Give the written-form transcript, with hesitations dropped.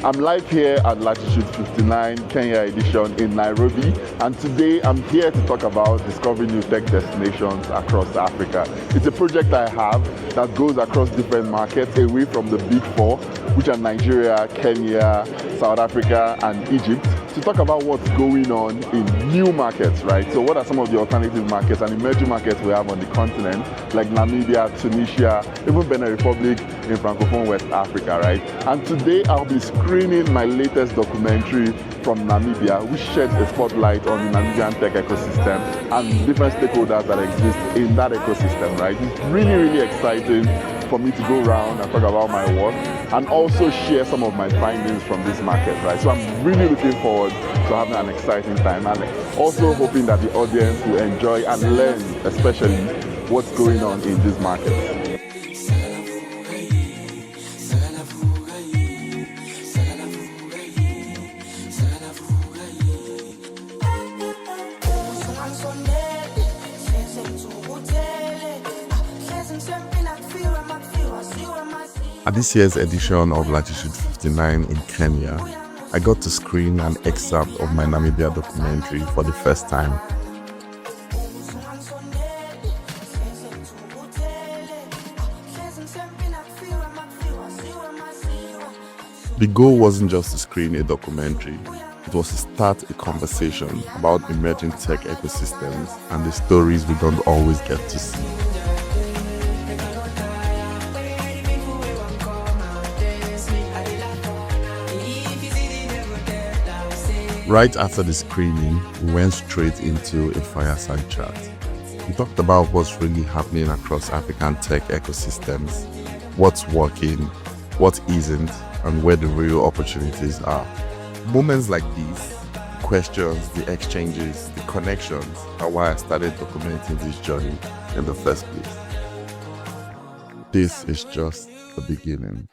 I'm live here at Latitude59 Kenya edition in Nairobi, and today I'm here to talk about discovering new tech destinations across Africa. It's a project I have that goes across different markets away from the big four, which are Nigeria, Kenya, South Africa, and Egypt, to talk about what's going on in new markets, right? So what are some of the alternative markets and emerging markets we have on the continent, like Namibia, Tunisia, even Benin Republic in Francophone West Africa, right? And today I'll be screening my latest documentary from Namibia, which sheds a spotlight on the Namibian tech ecosystem and different stakeholders that exist in that ecosystem, right? It's really, really exciting for me to go around and talk about my work and also share some of my findings from this market, right? So I'm really looking forward to having an exciting time and also hoping that the audience will enjoy and learn, especially what's going on in these markets. At this year's edition of Latitude 59 in Kenya, I got to screen an excerpt of my Namibia documentary for the first time. The goal wasn't just to screen a documentary, it was to start a conversation about emerging tech ecosystems and the stories we don't always get to see. Right after the screening, we went straight into a fireside chat. We talked about what's really happening across African tech ecosystems, what's working, what isn't, and where the real opportunities are. Moments like these, the questions, the exchanges, the connections, are why I started documenting this journey in the first place. This is just the beginning.